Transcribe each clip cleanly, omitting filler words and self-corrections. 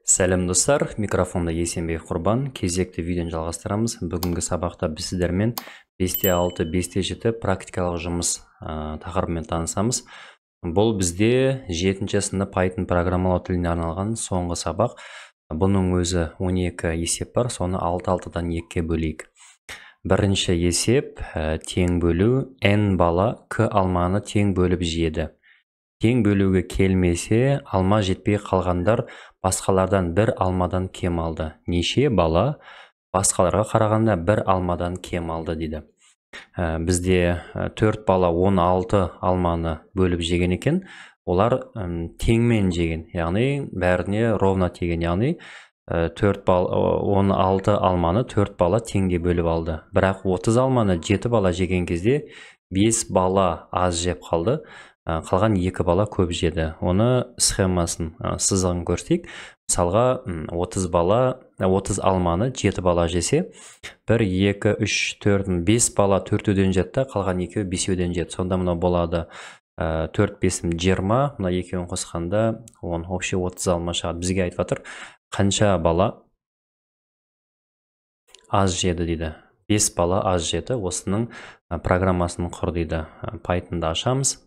Сәлем достар, микрофонда Есенбек Құрбан. Кезекті видеоны жалғастырамыз. Бүгінгі сабақта біз сіздермен 5-6, 5-7 практикалық жұмыс тақырыбымен танысамыз. Бұл бізде 7-ші сынып Python программалау тіліне арналған соңғы сабақ. Бұның өзі 12 есеп бар, соны 6-6-дан 2-ке бөлейік. Бірінші есеп тең бөлу, n бала k алманы тең бөліп жеді. Тең бөлуге келмесе, алма жетпей қалғандар басқалардан бір алмадан кем алды. Неше бала басқаларға қарағанда бір алмадан кем алды дейді. Бізде 4 бала 16 алманы бөліп жеген екен. Олар теңмен жеген, яғни бәріне ровно теген, яғни 16 алманы 4 бала теңге бөліп алды. Бірақ 30 алманы 7 бала жеген кезде 5 бала аз жеп қалды. Қалған 2 бала көп жеді. Оны схемасын, сызығын көрсетейік. Мысалға 30 алманы 7 бала жесе, 1, 2, 3, 4, 5 бала 4-ден жетті, қалған 2 5-ден жетті. Сонда мұна болады 4, 5, 20, мұна 2-ін қосқанда 10, общий 30 алма шығады. Бізге айтып жатыр, қанша бала аз жеді дейді. 5 бала аз жеді. Осының программасын құр дейді. Python'да ашамыз.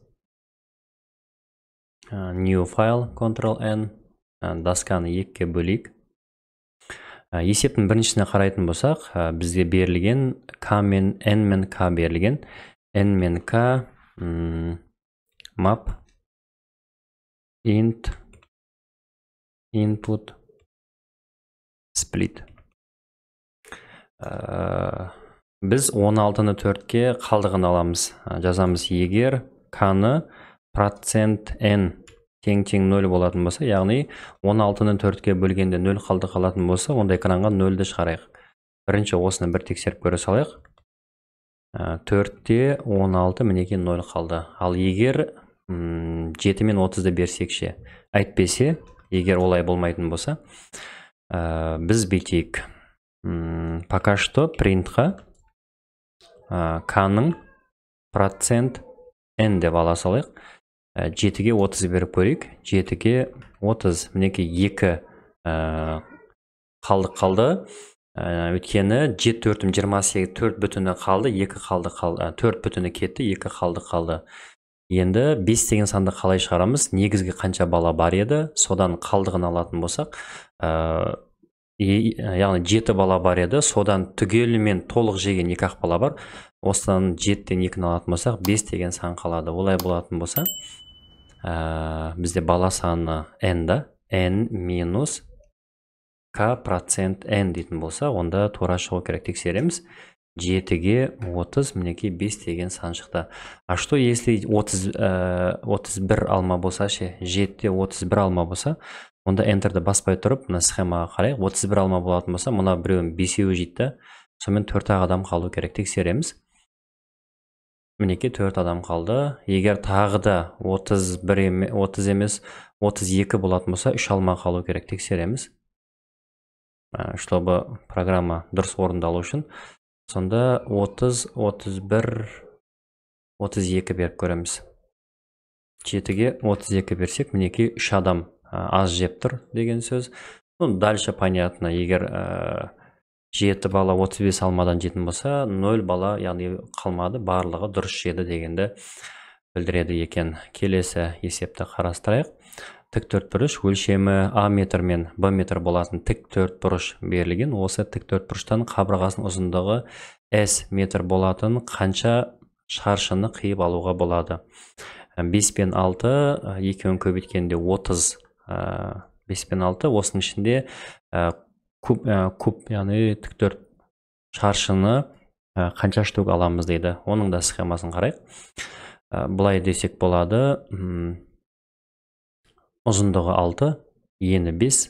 New file, Ctrl-N, досканы 2-ке бөлейік. Есептің біріншісіне қарайтын болсақ, бізде берілген k мен n мен k берілген. n мен k map int input split. Біз 16-ны 4-ке қалдығын аламыз. Жазамыз, егер k-ны процент n тең 0 болатын болса, яғни 16-ны 4-ке бөлгенде 0 қалды қалатын болса, онда экранға 0-ді шығарайық. Бірінші осыны бір тексеріп көре салайық. 4-те 16 мінеке 0 қалды. Ал егер 7 мен 30-ды берсекше, әйтпесе, егер олай болмайтын болса, біз бүйтейік. Пока что принтқа k-ның процент n деп ала салайық. 7-ге 30 беріп көрейік. 7-ге 30, мінеке 2 қалды. Өткені 7, 4, 28, 4 бүтіні қалды, 2 қалды, 4 бүтіні кетті, 2 қалды. Енді 5 деген санды қалай шығарамыз? Негізгі қанша бала бар еді, содан қалдығын алатын болсақ, яғни 7 бала бар еді, содан түгелімен толық жеген 2 бала бар. Осыдан 7-тен 2-ні алатын болсақ, 5 деген сан қалады. Олай болатын болса, бізде бала саны n-да, n минус k процент n дейтін болса, онда тура шығу керек, тексереміз. 7-ге 30, мінеке 5 деген сан шықты. А что если 31 алма болса ше, 7-те 31 алма болса, онда Enter'ді баспай тұрып, мұна схемаға қарайық. 31 алма болатын болса, мұна біреуін 5-еуі жетті. Сонымен 4 адам қалу керек, тексереміз. Мінеке 4 адам қалды. Егер тағы да 30 емес, 32 болатын болса, 3 алма қалу керек, тексереміз. Чтобы программа дұрыс орындалу үшін. Сонда 30, 31, 32 беріп көреміз. 7-ге 32 берсек, мінеке 3 адам аз жеп тұр деген сөз. Дальше понятно, егер 7 бала 35 алмадан жетін болса, 0 бала, яғни қалмады, барлығы дұрыс жеді дегенді білдіреді екен. Келесі есепті қарастырайық. Тік төртбұрыш өлшемі А метр мен Б метр болатын тік төртбұрыш берілген. Осы тік төртбұрыштан қабырғасының ұзындығы S метр болатын қанша шаршыны қиып алуға болады? 5 пен 6, екеуін көбейткенде 30, 5 пен 6, осының ішінде куб, яғни тік төрт шаршыны қанша штук аламыз дейді. Оның да схемасын қарайық. Бұлай десек болады. Ұзындығы 6, ені 5.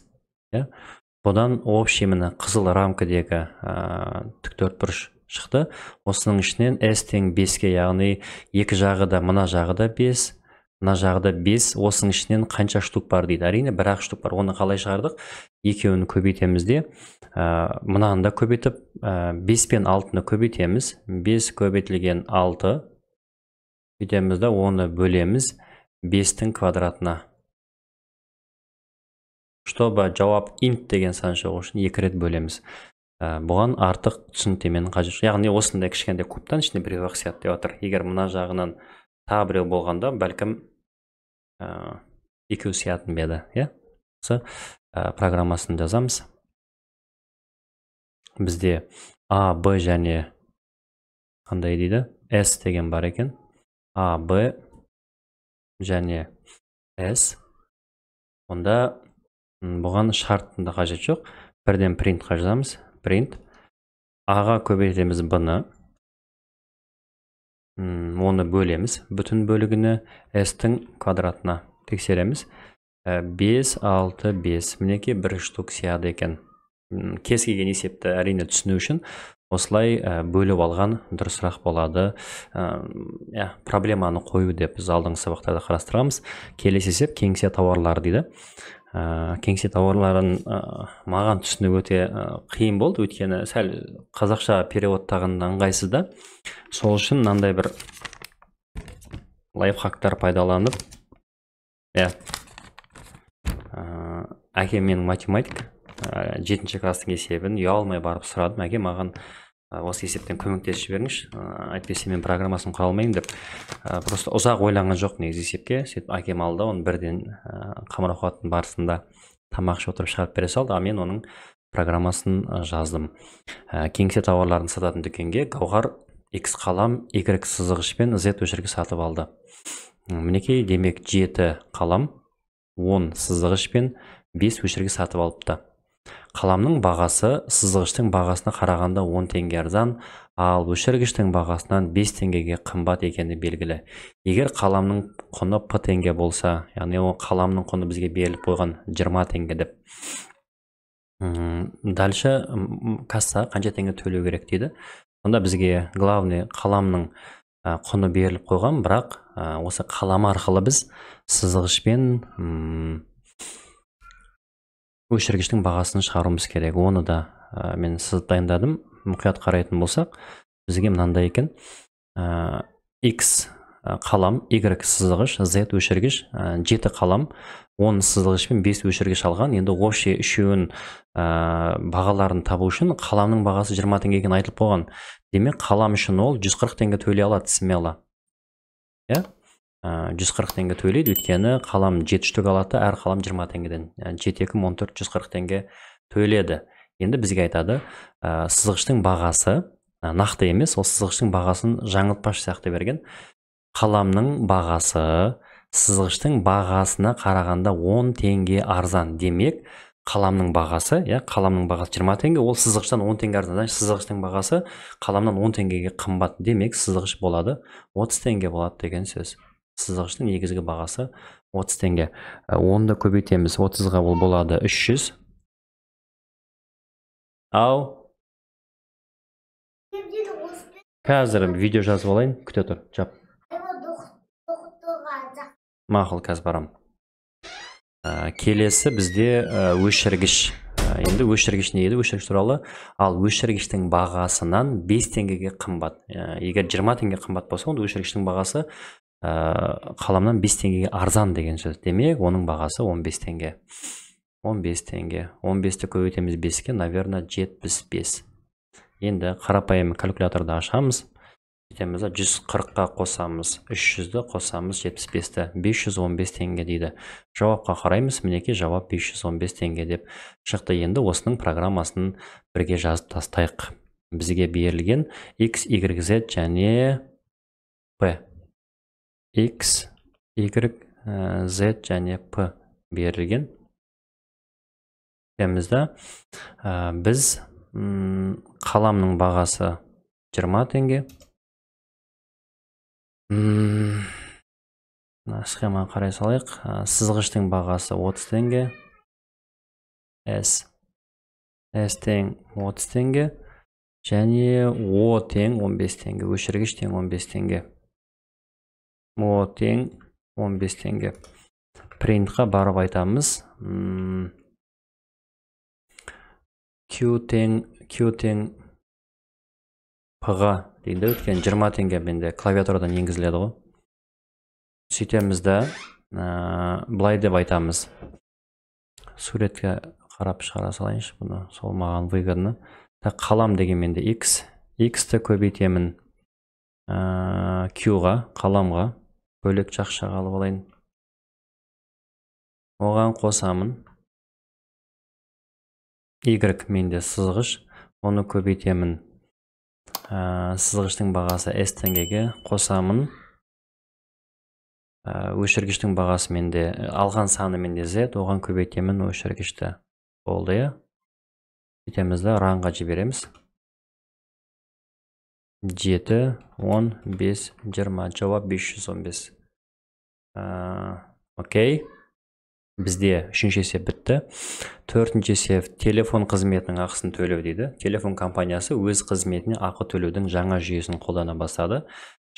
Бұдан общий міне қызыл рамкадегі тік төртбұрыш шықты. Осының ішінен S тең 5-ке, яғни екі жағы да, мына жағы да 5, мына жағы да 5. Осының ішінен қанша штук бар дейді. Әрине, бір-ақ штук бар. Оны қалай шығардық? Екеуін көбейтемізде, мұнаны да көбейтіп, 5 пен 6-ны көбейтеміз. 5 көбейтілген 6 бүйтеміз да, оны бөлеміз 5-тің квадратына. чтобы жауап int деген сан шығу үшін 2 рет бөлеміз. Бұған артық түсініктеменің қажеті жоқ. Яғни осындай кішкентай кубтан ішінде біреу ақ сияқты деп отыр. Егер мына жағынан тағы біреу болғанда, бәлкім екеу сиятын беді, иә? Осы программасын жазамыз. Бізде A, B және қандай дейді? S деген бар екен. A, B және S. Онда бұған шарттында қажет жоқ. Бірден print жазамыз. Print. A-ға көбейтеміз B-ны. Оны бөлеміз. Бүтін бөлігіні S-тің квадратына тексереміз. 5, 6, 5. Мінеке бір штук сияды екен. Кез келген есепті әрине түсіну үшін осылай бөліп алған дұрысырақ болады. Проблеманы қою деп біз алдыңғы сабақтарда қарастырамыз. Келесі есеп кеңсе тауарлар дейді. Кеңсе тауарларын маған түсіну өте қиын болды, өйткені сәл қазақша переводтағында ыңғайсыз да. Сол үшін мынандай бір лайфхактар пайдаланып, әкем менің математик, 7-ші класстың есебін ұялмай барып сұрадым. Әке маған осы есептен көмектесіп жіберіңізші, әйтпесе мен программасын құра алмаймын деп. Просто ұзақ ойланған жоқ негізі есепке. Сөйтіп әкем алды, оны бірден қамыр оқытатын барысында тамақ ішіп отырып шығарып бере салды, мен оның программасын жаздым. Кеңсе тауарларын сататын дүкенге Гауһар X қалам, Y сызғыш пен Z өшіргі сатып алды. Мінекей, демек 7 қалам, 10 сызғыш пен 5 өшіргі сатып алыпты. Қаламның бағасы сызғыштың бағасына қарағанда 10 теңге арзан, ал өшіргіштің бағасынан 5 теңгеге қымбат екені белгілі. Егер қаламның құны P теңге болса, яғни ол қаламның құны бізге беріліп қойған 20 теңге деп. Дальше касса қанша теңге төлеу керек дейді. Сонда бізге главный қаламның құны беріліп қойған, бірақ осы қалам арқылы біз сызғышпен өшіргіштің бағасын шығаруымыз керек. Оны да мен сызып дайындадым. Мұқият қарайтын болсақ, бізге мынандай екен. X қалам, Y сызғыш, Z өшіргіш, 7 қалам, 10 сызғыш пен 5 өшіргіш алған. Енді общий үшеуін бағаларын табу үшін қаламның бағасы 20 теңге екені айтылып қойған. Демек, қалам үшін ол 140 теңге төлей алады, смело. 140 теңге төлейді, өйткені қалам 7 штук алады, әр қалам 20 теңгеден. 7, 2, 14, 140 теңге төледі. Енді бізге айтады, сызғыштың бағасы, нақты емес, ол сызғыштың бағасын жаңылтпаш сияқты берген. Қаламның бағасы сызғыштың бағасына қарағанда 10 теңге арзан. Демек, қаламның бағасы 20 теңге, ол сызғыштан 10 теңге арзан. Сызғыштың бағасы қаламнан 10 теңгеге қымбат. Демек, сызғыш болады 30 теңге болады деген сөз. Сызғыштың негізгі бағасы 30 теңге. 10-ды көбейтеміз, 30-ға ол болады 300. Ау? Қазір видео жазып алайын, күте тұр, жап. Мақұл, қазір барам. Келесі бізде өшіргіш. Енді өшіргіш не еді? Өшіргіш туралы. Ал өшіргіштің бағасынан 5 теңгеге қымбат. Егер 20 теңге қымбат болса, онда өшіргіштің бағасы қаламнан 5 теңгеге арзан деген сөз. Демек, оның бағасы 15 теңге. 15 теңге. 15-ті көбейтеміз 5-ке, наверное, 75. Енді қарапайым калькуляторды ашамыз. 140-қа қосамыз, 300-ді қосамыз, 75-ті. 515 теңге дейді. Жауапқа қараймыз, мінеке жауап 515 теңге деп шықты. Енді осының программасын бірге жазып тастайық. Бізге берілген X, Y, Z және P. X, Y, Z және P берілген. Біз қаламның бағасы 20 теңге. Схема қарай салайық. Сызғыштың бағасы 30 теңге. S тең 30 теңге. Және O тең 15 теңге. Өшіргіш тең 15 теңге. O тең 15 теңге. Printқа барып айтамыз. Q тең P-ға дейді. Өткен 20 теңге менде клавиатурадан енгізіледі ғой. Сөйтеміз да, былай деп айтамыз. суретке қарап шығара салайыншы бұны, сол маған выгодны. Қалам дегенменде x ті көбейтемін q-ға, қаламға, бөлек жақшаға алып алайын. Оған қосамын y менде сызғыш, оны көбейтемін сызғыштың бағасы s теңгеге, қосамын өшіргіштің бағасы менде, алған саны менде z, оған көбейтемін өшіргішті. Болды, я? Сөйтеміз де ранға жібереміз. 7, 10, 5, 20, жауап 515. Окей. Бізде үшінші есеп бітті. Төртінші есеп телефон қызметінің ақысын төлеу дейді. Телефон компаниясы өз қызметіне ақы төлеудің жаңа жүйесін қолдана бастады.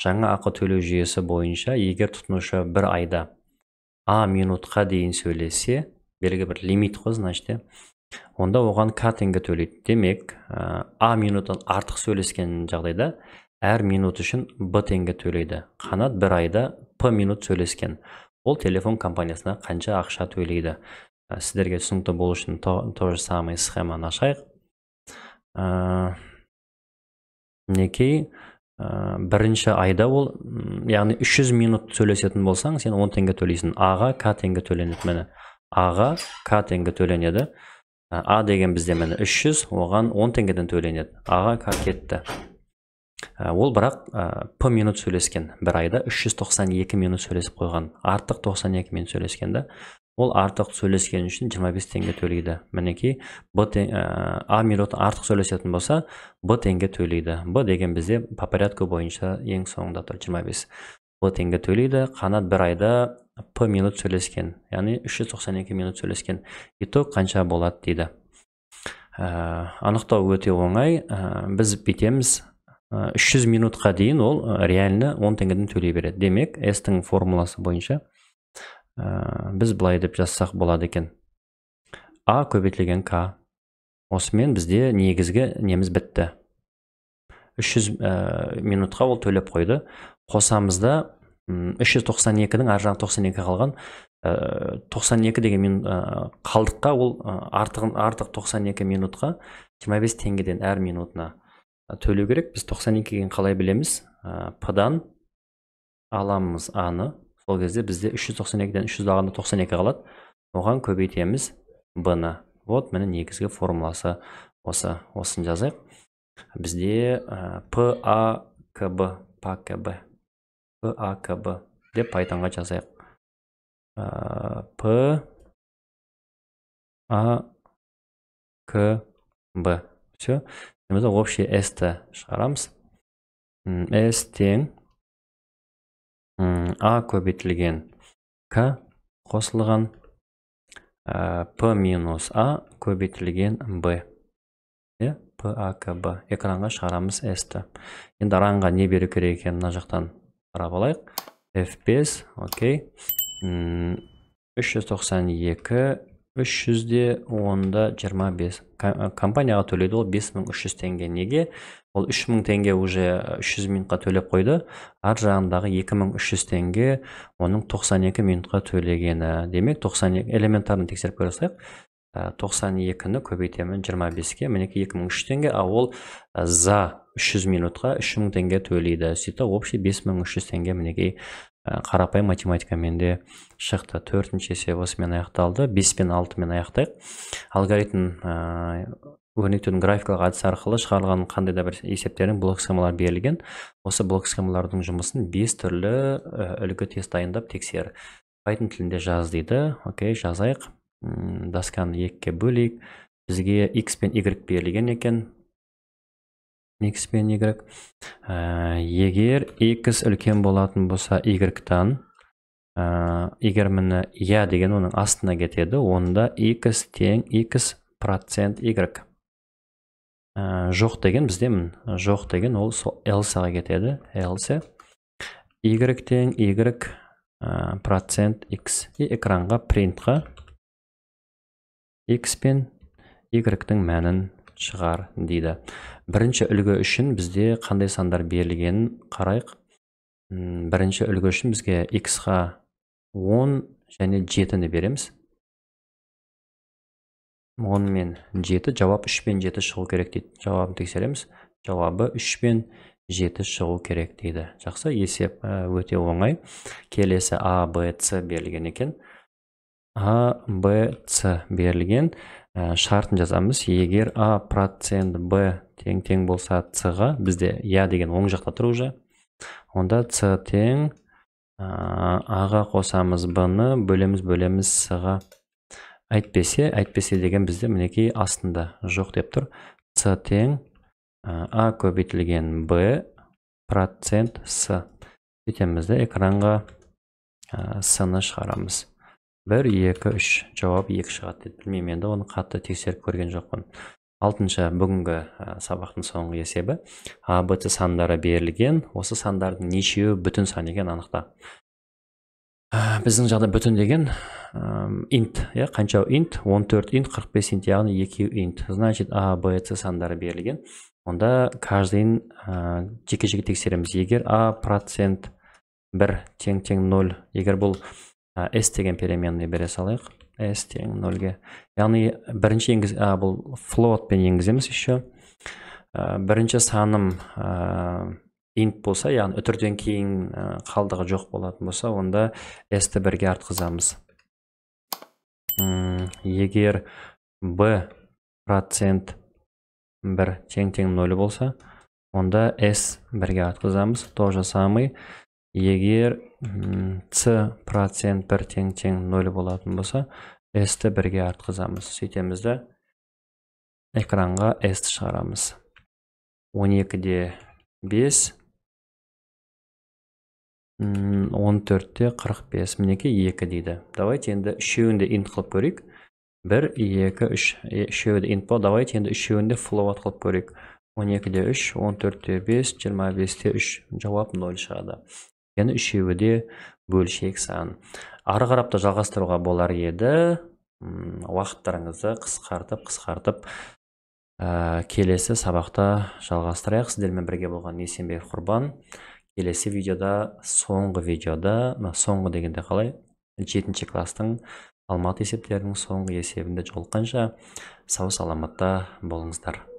Жаңа ақы төлеу жүйесі бойынша, егер тұтынушы бір айда минутқа дейін сөйлесе, белгілі бір лимит қой, значит, онда оған к теңге төлейді. Демек, минуттан артық сөйлескен жағдайда әр минут үшін б теңге төлейді. Қанат бір айда п минут сөйлескен. Ол телефон компаниясына қанша ақша төлейді. Сіздерге түсінікті болу үшін тоже самый схеманы ашайық. Мінекей, бірінші айда ол, яғни 300 минут сөйлесетін болсаң, сен 10 теңге төлейсің. Аға к теңге төленеді. Мені аға к теңге төленеді. Деген бізде мені 300, оған 10 теңгеден төленеді. Аға к кетті. Ол бірақ п минут сөйлескен. Бір айда 392 минут сөйлесіп қойған. Артық 92 минут сөйлескенді. Ол артық сөйлескен үшін 25 теңге төлейді. Мінекей, минут артық сөйлесетін болса, б теңге төлейді. Б деген бізде по порядку бойынша ең соңында тұр 25. Б теңге төлейді. Қанат бір айда п минут сөйлескен. Яғни 392 минут сөйлескен. Итог қанша болады дейді. Анықтау өте оңай. Біз бітеміз. 300 минутқа дейін ол реально 10 теңгеден төлей береді. Демек, S-тің формуласы бойынша біз былай деп жазсақ болады екен. А көбейтілген К. Осымен бізде негізгі неміз бітті. 300 минутқа ол төлеп қойды. Қосамызда 392-дің ар жағын 92 қалған. 92 деген қалдыққа ол артық 92 минутқа 25 теңгеден әр минутына төлеу керек. Біз 92-ген қалай білеміз? П-дан аламыз А-ны. Сол кезде бізде 392-ден 300 алғанда 92 қалады. Оған көбейтеміз Б-ны. Вот, міне негізгі формуласы осы. Осын жазайық. Бізде П-А-К-Б, П-А-К-Б, П-А-К-Б деп Pythonға жазайық. П-А-К-Б. Все. Біз общий S-ті шығарамыз. S тең А көбейтілген К қосылған П минус А көбейтілген Б. П-А-К-Б. Экранға шығарамыз S-ті. Енді ранға не беру керек екен, мына жақтан қарап алайық. F5, окей. 392, 300-де 10-да 25. Компанияға төлейді ол 5300 теңге. Неге? Ол 3000 теңге уже 300 минутқа төлеп қойды. Ар жағындағы 2300 теңге оның 92 минутқа төлегені. Демек, 92 элементарын тексеріп көрсек, 92-ні көбейтемін 25-ке. Мінекі 2300 теңге, а ол за 300 минутқа 3000 теңге төлейді. Сөйтіп, общий 5300 теңге мінекей қарапайым математикамен де шықты. Төртінші есеп осымен аяқталды. 5 пен 6 мен аяқтайық. Алгоритм өрнектердің графикалық әдісі арқылы шығарылған қандай да бір есептердің блок схемалар берілген. Осы блок схемалардың жұмысын 5 түрлі үлгі тест дайындап тексер. Python тілінде жаз дейді. Окей, жазайық. Досканы 2-ке бөлейік. Бізге x пен y берілген екен. X пен Y. Егер X үлкен болатын болса Y-тан, егер мені я деген оның астына кетеді, онда X тең X процент Y. Жоқ деген бізде жоқ деген ол else-ға кетеді. Else. Y тең Y процент X. Экранға принтқа X пен Y-тің мәнін шығар дейді. Бірінші үлгі үшін бізде қандай сандар берілгенін қарайық. Бірінші үлгі үшін бізге X-ға 10 және 7-ні береміз. 10 мен 7, жауап 3 пен 7 шығу керек дейді. Жауабын тексереміз. Жауабы 3 пен 7 шығу керек дейді. Жақсы, есеп өте оңай. Келесі А, Б, С берілген екен. А, Б, С берілген. Шартын жазамыз. Егер А процент Б тең болса С-ға, бізде я деген оң жақта тұр уже. Онда С тең А-ға қосамыз Б-ны, бөлеміз С-ға. Әйтпесе деген бізде мінекей астында жоқ деп тұр. С тең А көбейтілген Б процент С. Сөйтемізді экранға С-ны шығарамыз. 1, 2, 3. Жауап 2 шығады деп білмеймін, енді оны қатты тексеріп көрген жоқпын. 6-шы бүгінгі сабақтың соңғы есебі. А, Б, С сандары берілген. Осы сандардың нешеуі бүтін сан екен анықта. Біздің жағда бүтін деген int, қанша int? 14 int, 45 int, яғни 2 int. Значит, А, Б, С сандары берілген. Онда каждыйын жеке-жеке тексереміз. Егер А процент 1 тең 0, егер бұл S деген переменный бере салайық. S тең 0-ге. Яғни бірінші бұл float пен енгіземіз еще. Бірінші саным int болса, яғни үтірден кейін қалдығы жоқ болатын болса, онда S-ті 1-ге артқызамыз. Егер B процент 1 тең 0 болса, онда S 1-ге артқызамыз. То же самый. Егер C процент 1 тең 0 болатын болса, S-ті 1-ге артқызамыз. Сөйтемізді экранға S-ті шығарамыз. 12-де 5, 14-те 45, мінеке 2 дейді. Давайте енді үшеуінде int қылып көрейік. 1, 2, 3, үшеуінде int бол. Давайте енді үшеуінде float қылып көрейік. 12-де 3, 14-те 5, 25-те 3. Жауап 0 шығады. Яғни үшеуі де бөлшек сан. Ары қарап та жалғастыруға болар еді. Уақыттарыңызды қысқартып келесі сабақта жалғастырайық. Сіздермен бірге болған Есенбек Құрбан. Келесі видеода, соңғы дегенде қалай, 7-ші кластың Алматы есептерінің соңғы есебінде жолыққанша сау саламатта болыңыздар.